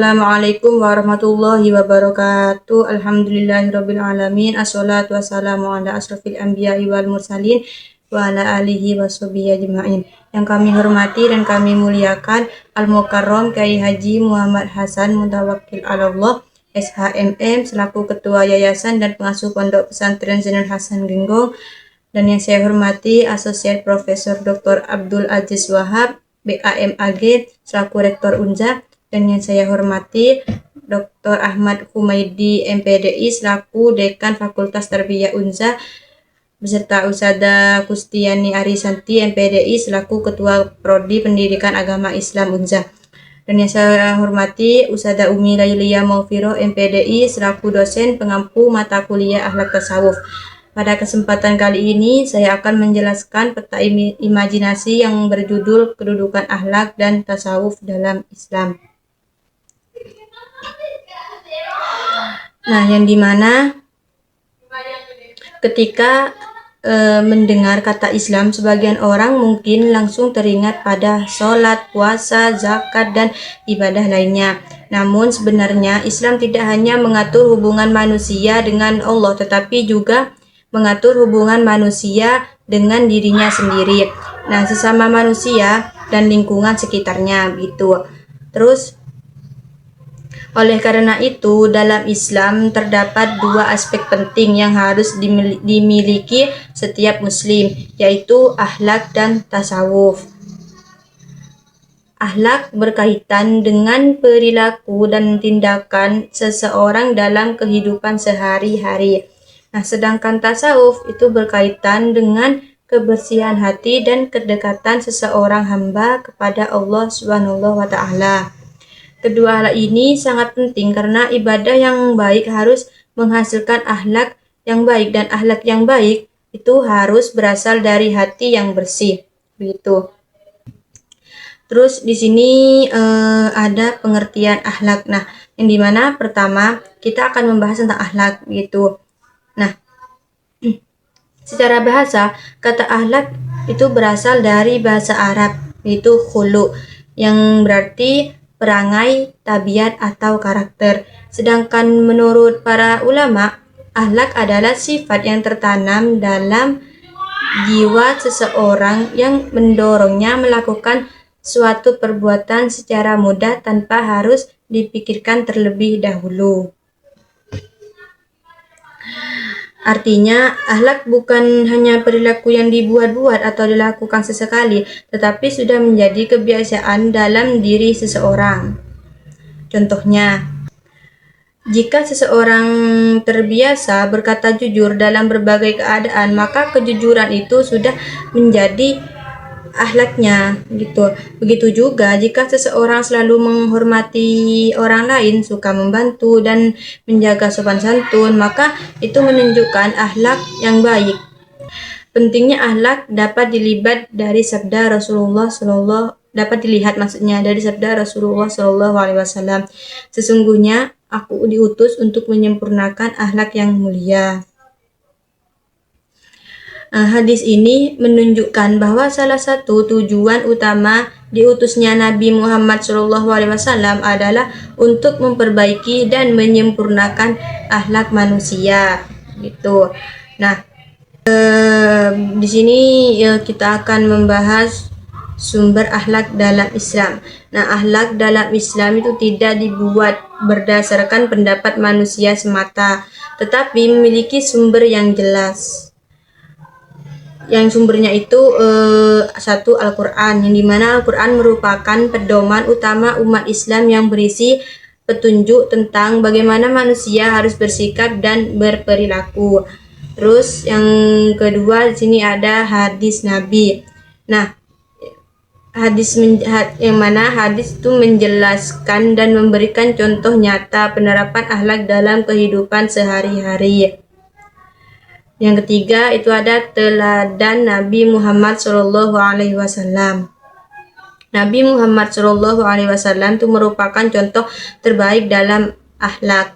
Assalamualaikum warahmatullahi wabarakatuh. Alhamdulillahirabbil alamin. Assalatu wassalamu ala asrofil anbiya'i wal mursalin wa ala alihi washabihi ajmain. Yang kami hormati dan kami muliakan Al-Mukarram Kyai Haji Muhammad Hasan Mutawakkil Allah SHMM selaku Ketua Yayasan dan Pengasuh Pondok Pesantren Zainul Hasan Genggong, dan yang saya hormati Asosiat Profesor Dr. Abdul Aziz Wahab BAMAG selaku Rektor Unza, dan yang saya hormati Dr. Ahmad Humaidi MPDI selaku Dekan Fakultas Tarbiyah Unza, beserta Ustadzah Kustiani Arisanti MPDI selaku Ketua Prodi Pendidikan Agama Islam Unza, dan yang saya hormati Ustadzah Umi Lailia Maufiro MPDI selaku dosen pengampu mata kuliah Akhlak Tasawuf. Pada kesempatan kali ini saya akan menjelaskan peta imajinasi yang berjudul Kedudukan Akhlak dan Tasawuf dalam Islam. Nah, yang dimana ketika mendengar kata Islam, sebagian orang mungkin langsung teringat pada sholat, puasa, zakat, dan ibadah lainnya. Namun sebenarnya Islam tidak hanya mengatur hubungan manusia dengan Allah, tetapi juga mengatur hubungan manusia dengan dirinya sendiri. Nah, sesama manusia dan lingkungan sekitarnya gitu. Terus oleh karena itu, dalam Islam terdapat dua aspek penting yang harus dimiliki setiap muslim, yaitu akhlak dan tasawuf. Akhlak berkaitan dengan perilaku dan tindakan seseorang dalam kehidupan sehari-hari. Nah, sedangkan tasawuf itu berkaitan dengan kebersihan hati dan kedekatan seseorang hamba kepada Allah Subhanahu wa Ta'ala. Kedua hal ini sangat penting karena ibadah yang baik harus menghasilkan akhlak yang baik, dan akhlak yang baik itu harus berasal dari hati yang bersih, begitu. Terus di sini ada pengertian akhlak. Nah, yang dimana pertama kita akan membahas tentang akhlak, gitu. Nah, secara bahasa kata akhlak itu berasal dari bahasa Arab, yaitu khulu, yang berarti perangai, tabiat, atau karakter. Sedangkan menurut para ulama, akhlak adalah sifat yang tertanam dalam jiwa seseorang yang mendorongnya melakukan suatu perbuatan secara mudah tanpa harus dipikirkan terlebih dahulu. Artinya, akhlak bukan hanya perilaku yang dibuat-buat atau dilakukan sesekali, tetapi sudah menjadi kebiasaan dalam diri seseorang. Contohnya, jika seseorang terbiasa berkata jujur dalam berbagai keadaan, maka kejujuran itu sudah menjadi akhlaknya, gitu. Begitu juga jika seseorang selalu menghormati orang lain, suka membantu dan menjaga sopan santun, maka itu menunjukkan akhlak yang baik. Pentingnya akhlak dapat dilihat dari sabda Rasulullah Shallallahu Alaihi Wasallam. Sesungguhnya aku diutus untuk menyempurnakan akhlak yang mulia. Hadis ini menunjukkan bahwa salah satu tujuan utama diutusnya Nabi Muhammad SAW adalah untuk memperbaiki dan menyempurnakan akhlak manusia, gitu. Nah, di sini kita akan membahas sumber akhlak dalam Islam. Nah, akhlak dalam Islam itu tidak dibuat berdasarkan pendapat manusia semata, tetapi memiliki sumber yang jelas. Yang sumbernya itu satu, Al-Quran, yang dimana Al-Quran merupakan pedoman utama umat Islam yang berisi petunjuk tentang bagaimana manusia harus bersikap dan berperilaku. Terus yang kedua di sini ada hadis Nabi. Nah, yang mana hadis itu menjelaskan dan memberikan contoh nyata penerapan akhlak dalam kehidupan sehari-hari. Yang ketiga itu ada teladan Nabi Muhammad SAW. Nabi Muhammad SAW itu merupakan contoh terbaik dalam akhlak.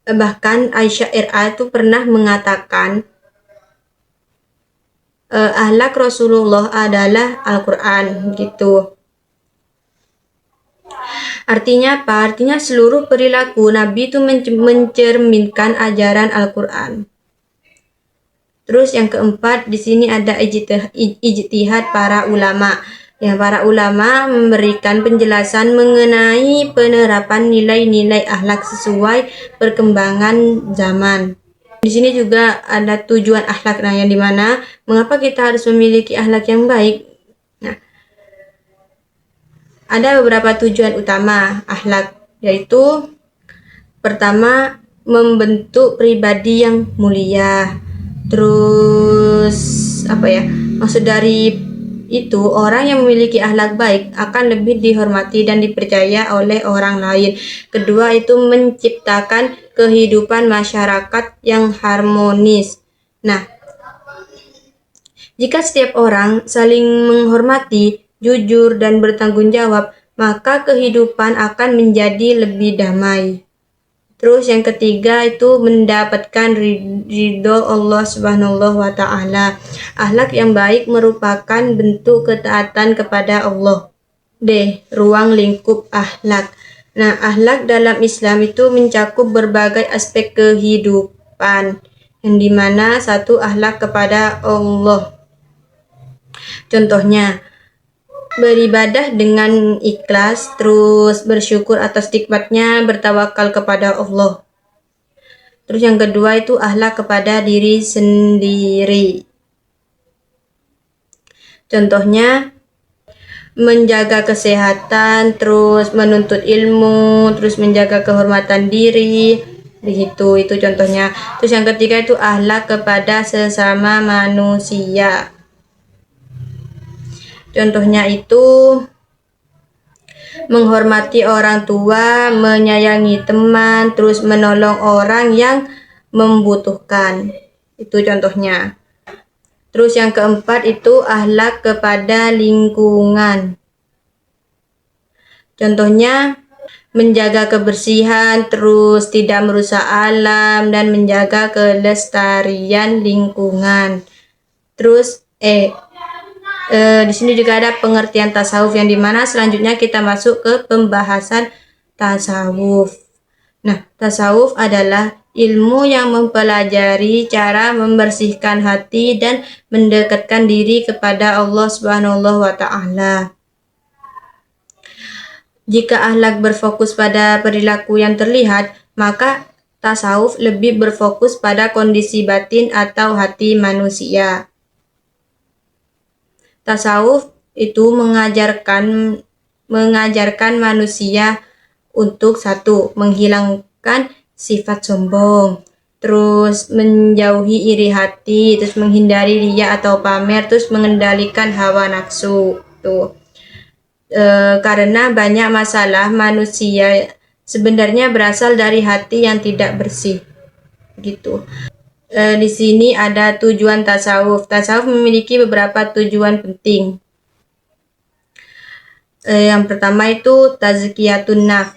Bahkan Aisyah RA itu pernah mengatakan akhlak Rasulullah adalah Al-Quran, gitu. Artinya apa? Artinya seluruh perilaku Nabi itu mencerminkan ajaran Al-Quran. Terus yang keempat, di sini ada ijtihad para ulama. Yang para ulama memberikan penjelasan mengenai penerapan nilai-nilai akhlak sesuai perkembangan zaman. Di sini juga ada tujuan akhlak, nah yang dimana mengapa kita harus memiliki akhlak yang baik. Nah, ada beberapa tujuan utama akhlak, yaitu pertama, membentuk pribadi yang mulia. Terus maksud dari itu, orang yang memiliki akhlak baik akan lebih dihormati dan dipercaya oleh orang lain. Kedua, itu menciptakan kehidupan masyarakat yang harmonis. Nah, jika setiap orang saling menghormati, jujur, dan bertanggung jawab, maka kehidupan akan menjadi lebih damai. Terus yang ketiga itu mendapatkan ridho Allah Subhanahu wa Ta'ala. Akhlak yang baik merupakan bentuk ketaatan kepada Allah. D. Ruang lingkup akhlak. Nah, akhlak dalam Islam itu mencakup berbagai aspek kehidupan, yang dimana satu akhlak kepada Allah. Contohnya, beribadah dengan ikhlas, terus bersyukur atas nikmatnya, bertawakal kepada Allah. Terus yang kedua itu akhlak kepada diri sendiri. Contohnya, menjaga kesehatan, terus menuntut ilmu, terus menjaga kehormatan diri, begitu. Itu contohnya. Terus yang ketiga itu akhlak kepada sesama manusia. Contohnya itu menghormati orang tua, menyayangi teman, terus menolong orang yang membutuhkan. Itu contohnya. Terus yang keempat itu akhlak kepada lingkungan. Contohnya menjaga kebersihan, terus tidak merusak alam, dan menjaga kelestarian lingkungan. Terus di sini juga ada pengertian tasawuf, yang dimana selanjutnya kita masuk ke pembahasan tasawuf. Nah, tasawuf adalah ilmu yang mempelajari cara membersihkan hati dan mendekatkan diri kepada Allah Subhanahu wa Ta'ala. Jika akhlak berfokus pada perilaku yang terlihat, maka tasawuf lebih berfokus pada kondisi batin atau hati manusia. Tasawuf itu mengajarkan manusia untuk satu, menghilangkan sifat sombong, terus menjauhi iri hati, terus menghindari riya atau pamer, terus mengendalikan hawa nafsu. Karena banyak masalah manusia sebenarnya berasal dari hati yang tidak bersih, gitu. Di sini ada tujuan tasawuf. Tasawuf memiliki beberapa tujuan penting. Yang pertama itu tazkiyatun nafs,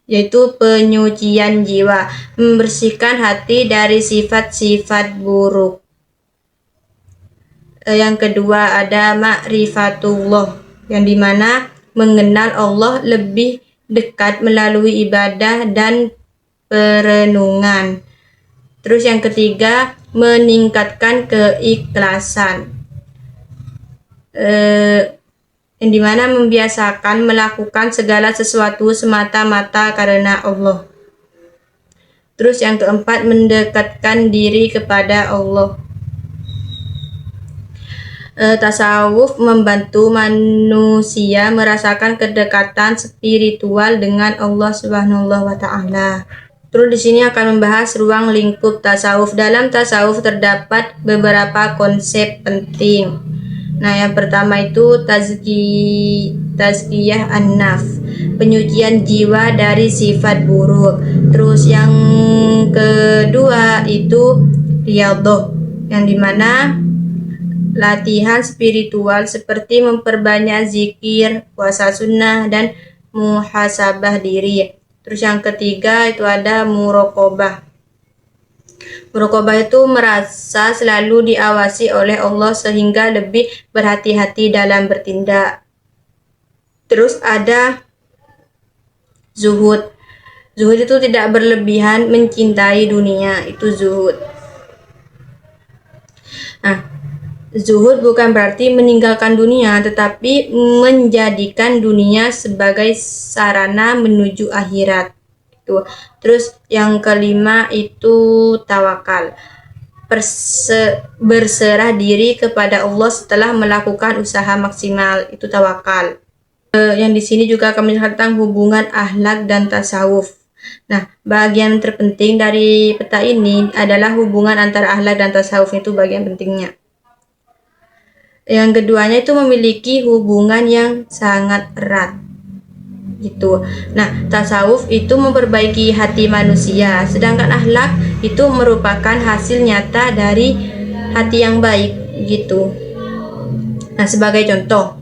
yaitu penyucian jiwa, membersihkan hati dari sifat-sifat buruk. Yang kedua ada ma'rifatullah, yang dimana mengenal Allah lebih dekat melalui ibadah dan perenungan. Terus yang ketiga, meningkatkan keikhlasan, yang dimana membiasakan melakukan segala sesuatu semata-mata karena Allah. Terus yang keempat, mendekatkan diri kepada Allah. Tasawuf membantu manusia merasakan kedekatan spiritual dengan Allah Subhanahu wa Ta'ala. Terus di sini akan membahas ruang lingkup tasawuf. Dalam tasawuf terdapat beberapa konsep penting. Nah, yang pertama itu tazkiyah an-nafs, penyucian jiwa dari sifat buruk. Terus yang kedua itu riyadhah, yang dimana latihan spiritual seperti memperbanyak zikir, puasa sunnah, dan muhasabah diri. Terus yang ketiga itu ada muraqabah. Muraqabah itu merasa selalu diawasi oleh Allah sehingga lebih berhati-hati dalam bertindak. Terus ada Zuhud. Zuhud itu tidak berlebihan mencintai dunia, itu zuhud. Nah, zuhud bukan berarti meninggalkan dunia, tetapi menjadikan dunia sebagai sarana menuju akhirat. Itu. Terus yang kelima itu tawakal. Berserah diri kepada Allah setelah melakukan usaha maksimal, itu tawakal. Yang di sini juga kami lihat tentang hubungan akhlak dan tasawuf. Nah, bagian terpenting dari peta ini adalah hubungan antara akhlak dan tasawuf, itu bagian pentingnya. Yang keduanya itu memiliki hubungan yang sangat erat gitu. Nah, tasawuf itu memperbaiki hati manusia, sedangkan akhlak itu merupakan hasil nyata dari hati yang baik gitu. Nah, sebagai contoh,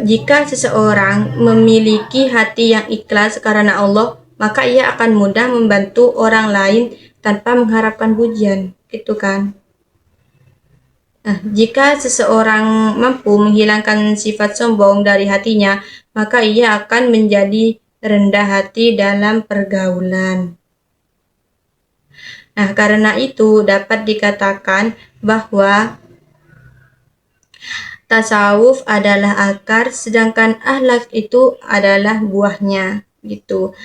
jika seseorang memiliki hati yang ikhlas karena Allah, maka ia akan mudah membantu orang lain tanpa mengharapkan pujian, gitu kan. Nah, jika seseorang mampu menghilangkan sifat sombong dari hatinya, maka ia akan menjadi rendah hati dalam pergaulan. Nah, karena itu dapat dikatakan bahwa tasawuf adalah akar, sedangkan akhlak itu adalah buahnya, gitu.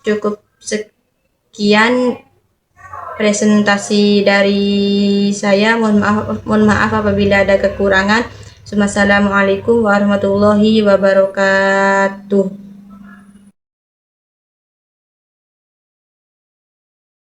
Cukup sekian presentasi dari saya. Mohon maaf apabila ada kekurangan. Wassalamualaikum warahmatullahi wabarakatuh.